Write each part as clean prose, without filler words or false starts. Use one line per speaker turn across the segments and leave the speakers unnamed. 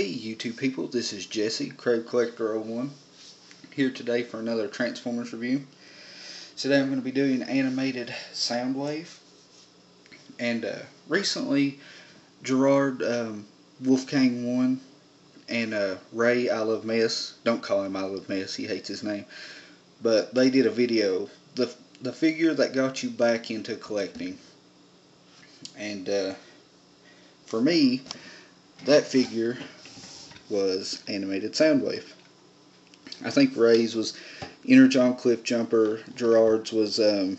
Hey YouTube people, this is Jesse, Crave Collector 01, here today for another Transformers review. Today I'm going to be doing Animated Soundwave, and recently Gerard Wolfgang 1 and Ray I Love Mess, don't call him I Love Mess, he hates his name, but they did a video, the figure that got you back into collecting, and for me, that figure was Animated Soundwave. I think Ray's was Energon Cliff Jumper, Gerard's was the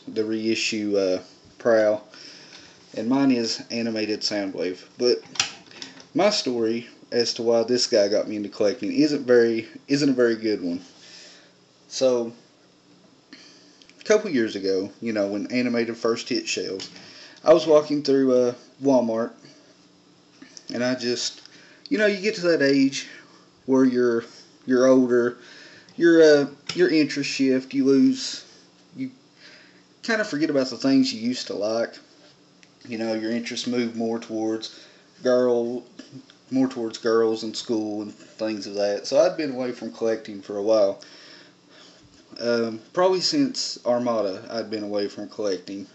reissue Prowl, and mine is Animated Soundwave. But my story as to why this guy got me into collecting isn't a very good one. So a couple years ago, when Animated first hit shelves, I was walking through Walmart. And I just, you get to that age where you're older, your interests shift, you kind of forget about the things you used to like. Your interests move more towards girls in school and things of that. So I'd been away from collecting for a while. Probably since Armada, I'd been away from collecting,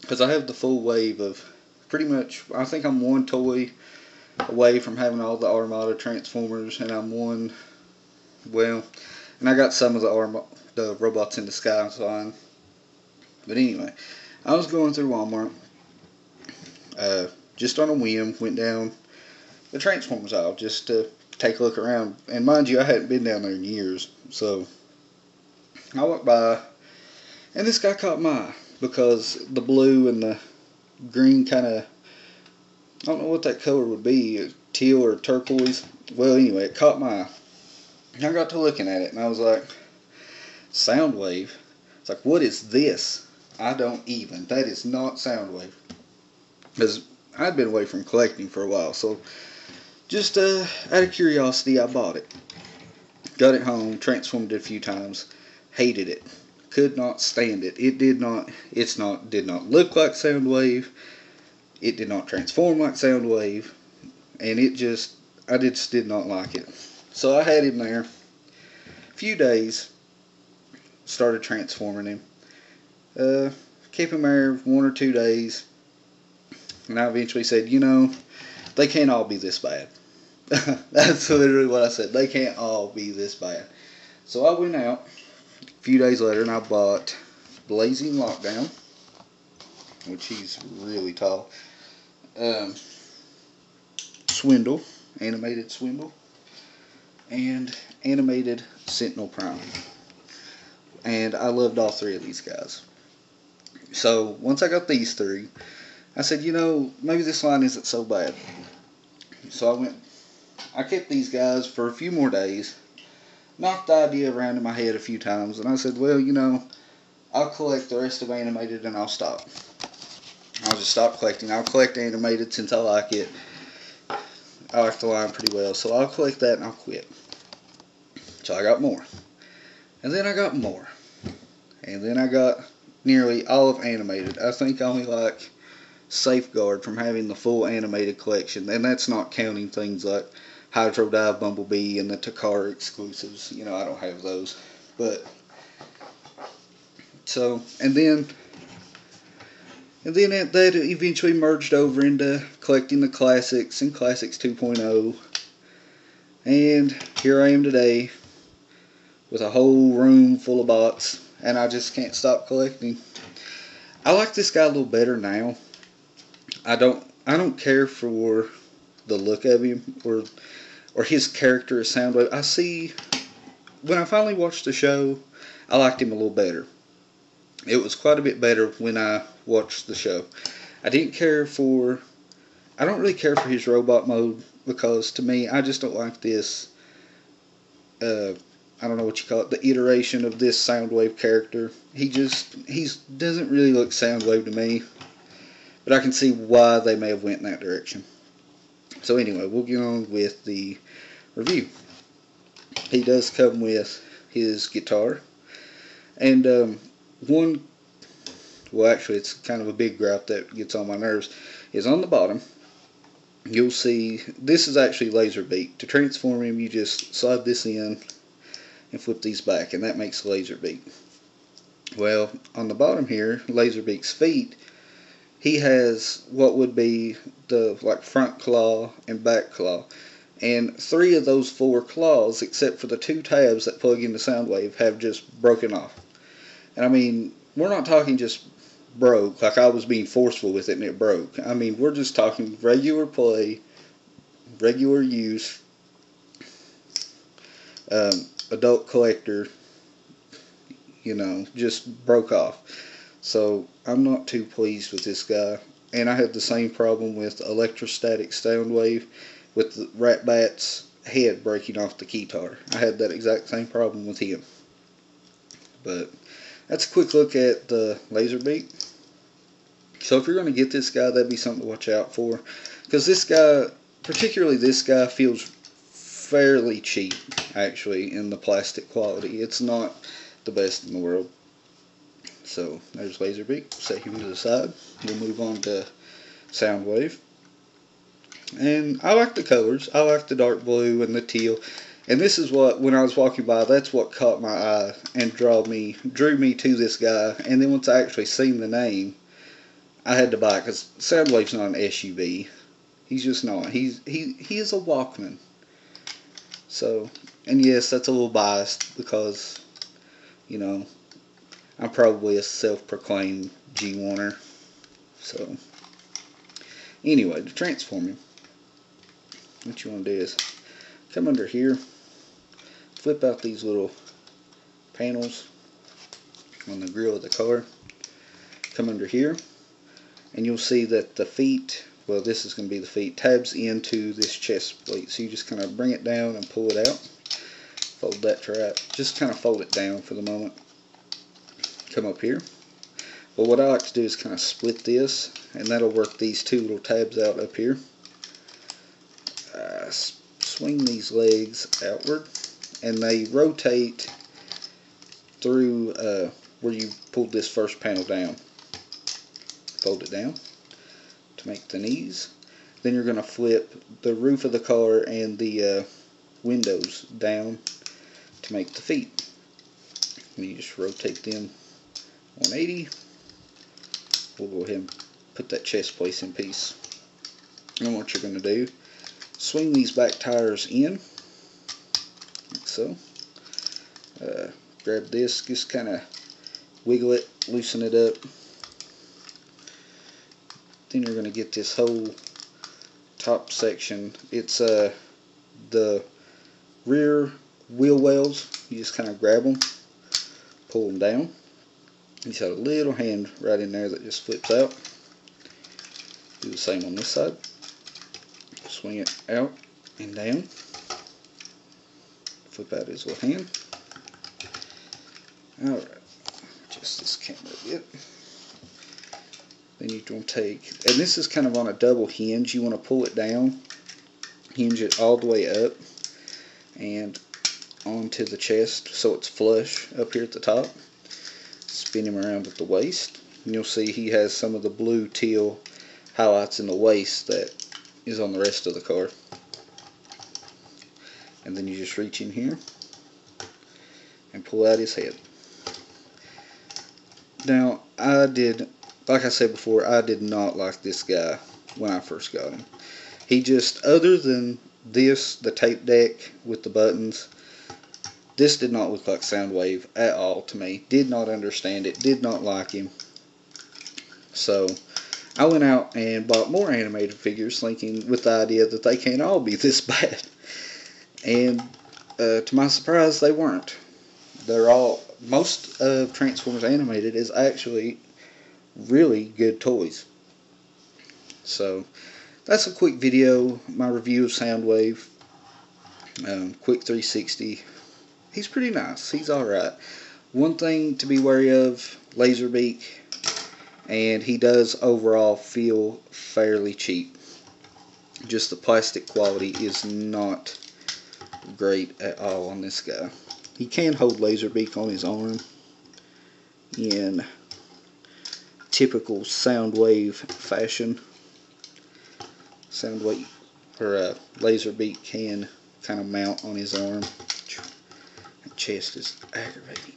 because I have the full wave of pretty much. I think I'm one toy away from having all the Armada Transformers, and I'm and I got some of the Robots in the Sky line. But anyway, I was going through Walmart, just on a whim, went down the Transformers aisle just to take a look around, and mind you, I hadn't been down there in years, so I walked by, and this guy caught my eye, because the blue and the green kind of, I don't know what that color would be, teal or turquoise. Well, anyway, it caught my eye. I got to looking at it, and I was like, Soundwave? It's like, what is this? That is not Soundwave. Because I'd been away from collecting for a while, so just out of curiosity, I bought it. Got it home, transformed it a few times, hated it. Could not stand it. It did not look like Soundwave. It did not transform like Soundwave, and I just did not like it. So I had him there a few days, started transforming him, kept him there 1 or 2 days, and I eventually said, they can't all be this bad. That's literally what I said. They can't all be this bad. So I went out a few days later, and I bought Blazing Lockdown, which he's really tall. Swindle, Animated Swindle, and Animated Sentinel Prime. And I loved all three of these guys. So once I got these three, I said, maybe this line isn't so bad. So I kept these guys for a few more days, knocked the idea around in my head a few times, and I said, well, I'll collect the rest of Animated and I'll stop. I'll just stop collecting. I'll collect Animated since I like it. I like the line pretty well, so I'll collect that and I'll quit. So I got more. And then I got more. And then I got nearly all of Animated. I think I only like Safeguard from having the full Animated collection. And that's not counting things like Hydro Dive, Bumblebee, and the Takara exclusives. I don't have those. But, so, and then that eventually merged over into collecting the Classics and Classics 2.0. And here I am today with a whole room full of bots, and I just can't stop collecting. I like this guy a little better now. I don't care for the look of him or his character as Soundwave. When I finally watched the show, I liked him a little better. It was quite a bit better when I watched the show. I don't really care for his robot mode, because to me, I just don't like this, I don't know what you call it, the iteration of this Soundwave character. He doesn't really look Soundwave to me, but I can see why they may have went in that direction. So anyway, we'll get on with the review. He does come with his guitar, and actually it's kind of a big gripe that gets on my nerves, is on the bottom you'll see this is actually Laserbeak. To transform him, you just slide this in and flip these back, and that makes Laserbeak. Well, on the bottom here, Laserbeak's feet, he has what would be the front claw and back claw. And 3 of those 4 claws, except for the 2 tabs that plug into Soundwave, have just broken off. And I mean, we're not talking just broke, like I was being forceful with it and it broke. I mean, we're just talking regular play, regular use, adult collector, you know, just broke off. So I'm not too pleased with this guy. And I had the same problem with Electrostatic Soundwave with the Ratbat's head breaking off the keytar. I had that exact same problem with him. But that's a quick look at the Laserbeak. So if you're going to get this guy, that'd be something to watch out for. Because this guy, particularly this guy, feels fairly cheap, actually, in the plastic quality. It's not the best in the world. So there's Laserbeak. Set him to the side. We'll move on to Soundwave. And I like the colors. I like the dark blue and the teal. And this is what, when I was walking by, that's what caught my eye and drew me to this guy. And then once I actually seen the name, I had to buy it, because Soundwave's not an SUV. He's just not. He is a Walkman. So, and yes, that's a little biased because, you know, I'm probably a self-proclaimed G1er. So, anyway, to transform him, what you want to do is come under here, flip out these little panels on the grill of the car, come under here, and you'll see that the feet, well, this is going to be the feet, tabs into this chest plate. So you just kind of bring it down and pull it out, fold that trap, just kind of fold it down for the moment. Come up here. Well, what I like to do is kind of split this, and that'll work these 2 little tabs out up here. Swing these legs outward, and they rotate through where you pulled this first panel down. Fold it down to make the knees. Then you're going to flip the roof of the car and the windows down to make the feet. And you just rotate them 180. We'll go ahead and put that chest plate in piece. And what you're going to do, swing these back tires in, like so. Grab this, just kind of wiggle it, loosen it up. Then you're going to get this whole top section. It's the rear wheel wells. You just kind of grab them, pull them down. You just have a little hand right in there that just flips out. Do the same on this side. Swing it out and down. Flip out his little hand. Alright, adjust this camera a bit. Then you're going to take, and this is kind of on a double hinge. You want to pull it down, hinge it all the way up and onto the chest so it's flush up here at the top. Spin him around at the waist, and you'll see he has some of the blue teal highlights in the waist that is on the rest of the car. And then you just reach in here and pull out his head. Now, like I said before, I did not like this guy when I first got him. He just, other than this, the tape deck with the buttons, this did not look like Soundwave at all to me. Did not understand it, did not like him. So, I went out and bought more animated figures, thinking with the idea that they can't all be this bad. And to my surprise, they weren't. They're all, most of Transformers Animated is actually really good toys. So that's a quick video, my review of Soundwave. Quick 360. He's pretty nice. He's alright. One thing to be wary of, Laserbeak, and he does overall feel fairly cheap. Just the plastic quality is not great at all on this guy. He can hold Laserbeak on his arm in typical Soundwave fashion. Soundwave or a laser beak can kind of mount on his arm. That chest is aggravating.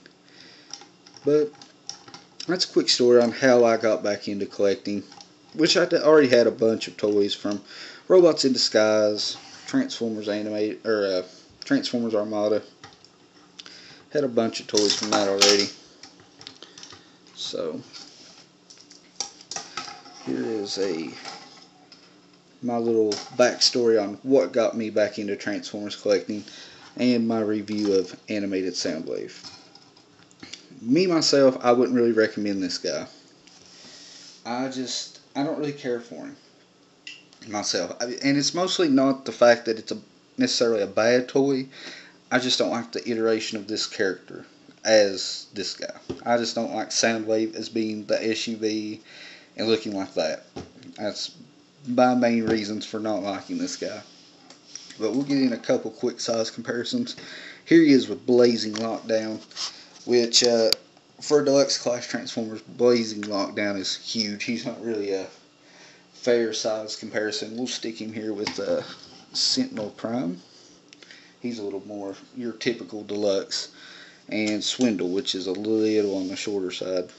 But that's a quick story on how I got back into collecting, which I already had a bunch of toys from Robots in Disguise, Transformers Animated, or Transformers Armada. Had a bunch of toys from that already. So here is my little backstory on what got me back into Transformers collecting and my review of Animated Soundwave. Me myself, I wouldn't really recommend this guy. I don't really care for him myself, and it's mostly not the fact that it's necessarily a bad toy. I just don't like the iteration of this character as this guy. I just don't like Soundwave as being the SUV and looking like that. That's my main reasons for not liking this guy. But we'll get in a couple quick size comparisons. Here he is with Blazing Lockdown, which for Deluxe Class Transformers, Blazing Lockdown is huge. He's not really a fair size comparison. We'll stick him here with Sentinel Prime. He's a little more your typical Deluxe. And Swindle, which is a little on the shorter side.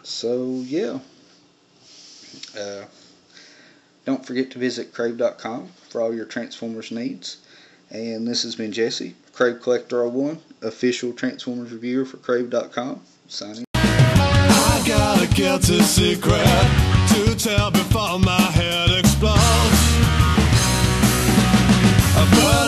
So yeah, don't forget to visit Crave.com for all your Transformers needs. And this has been Jesse, Crave Collector 01, official Transformers reviewer for Crave.com, signing.
I got a guilty secret to tell before my head explodes. But